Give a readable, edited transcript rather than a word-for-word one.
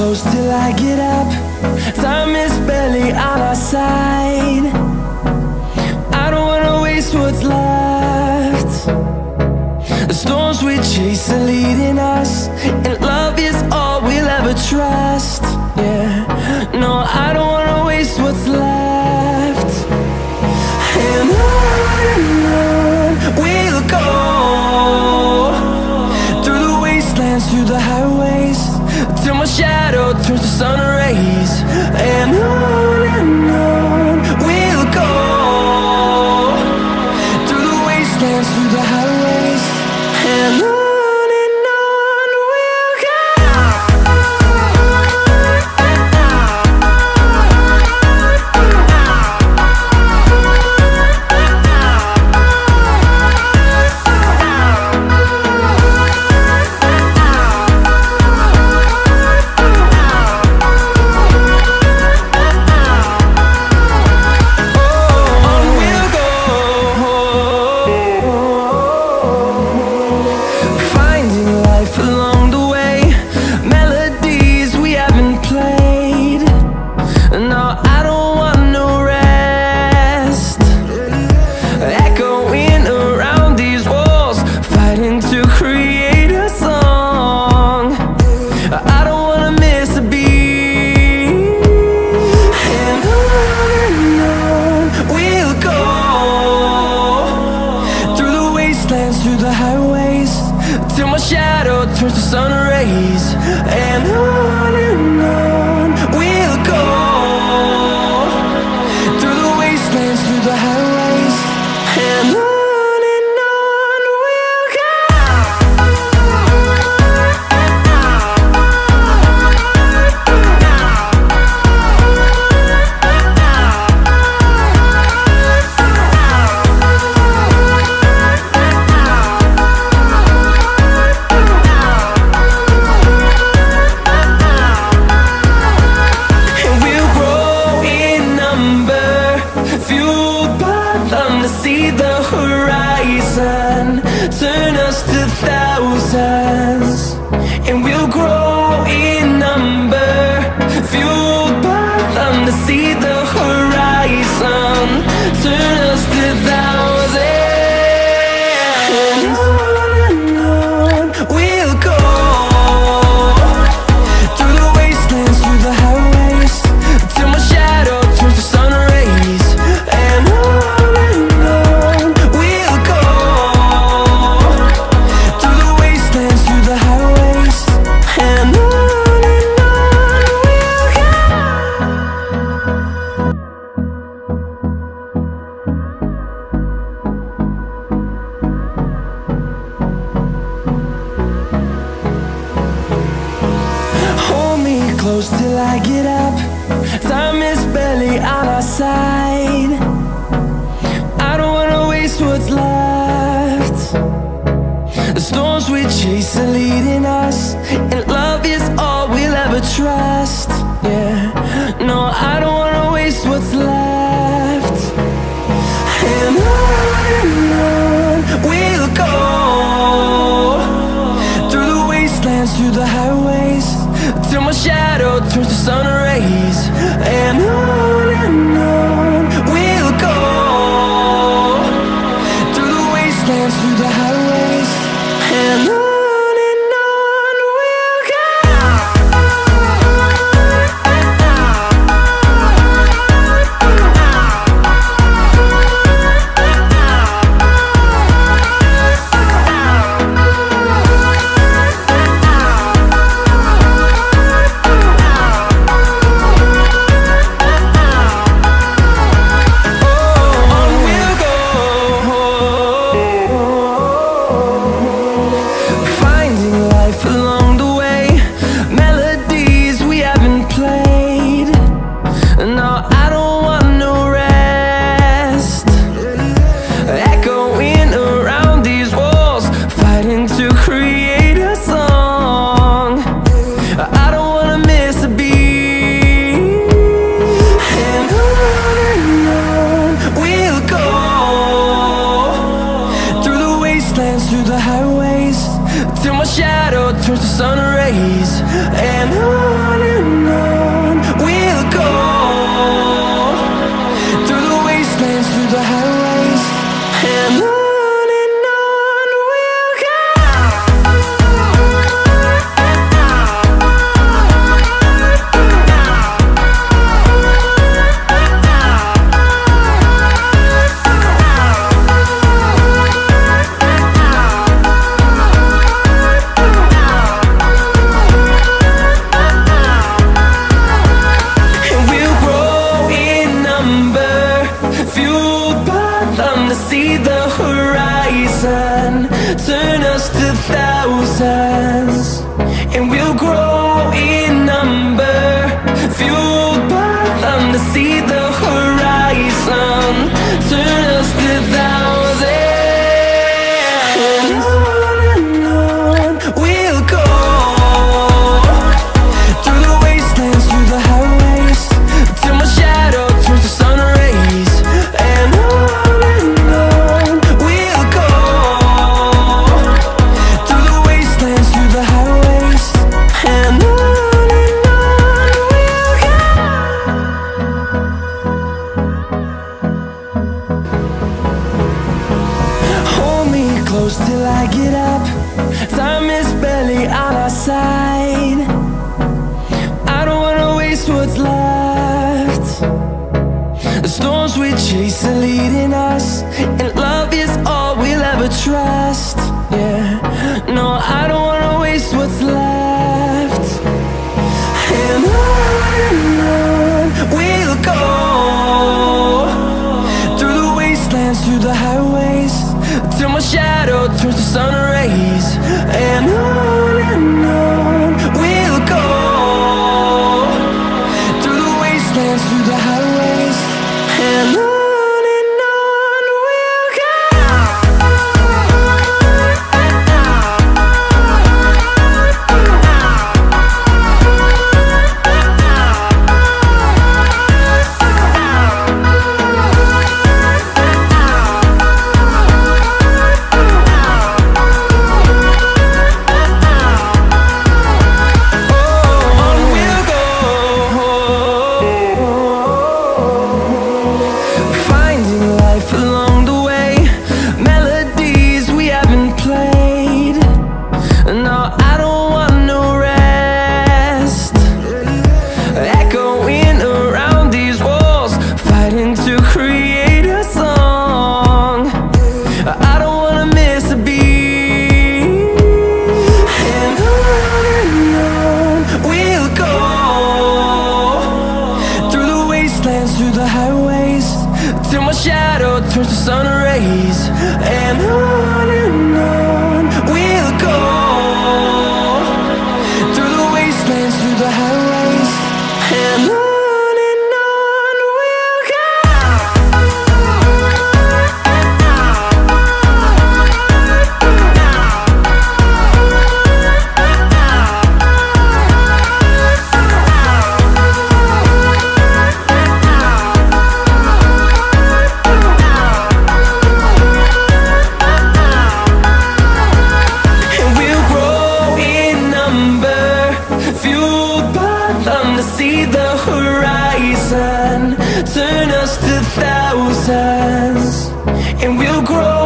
close till I get up. Time is barely on our side. I don't wanna waste what's left. The storms we chase are leading us, and love is all we'll ever trust. Yeah, no, I don't wanna waste what's left. And on we'll go, through the wastelands, through the highways, till my shadow turns to sun rays. And on we'll go, through the wastelands, through the highways, and on. Through the highways, till my shadow turns to sun rays. And on we'll go, through the wastelands, through the highways, and on. See the horizon turn us to thousands, and we'll grow in number, fueled by them. To see the horizon turn us to thousands, and on we'll go, through the wastelands, through the highways, till my shadow turns to sun rays. And on close till I get up. Time is barely on our side. I don't wanna waste what's left. The storms we chase are leading us, and love is all we'll ever trust. Yeah, no, I don't wanna waste what's left. And on we'll go, through the wastelands, through the highways, till my shadow turns to sun rays. And on we'll go, through the wastelands, through the highways, and on. Till my shadow turns to sun rays. And on side. I don't wanna waste what's left. The storms we chase are leading us, and love is all we'll ever trust. Yeah, no, I don't wanna waste what's left. And on we'll go, through the wastelands, through the highways, till my shadow turns to sun rays. And on we'll go, through the wastelands, through the highways, and on we'll go. Through the highways, till my shadow turns to sun rays. And on we'll go, through the wastelands, through the highways, and on we'll go. See the horizon turn us to thousands, and we'll grow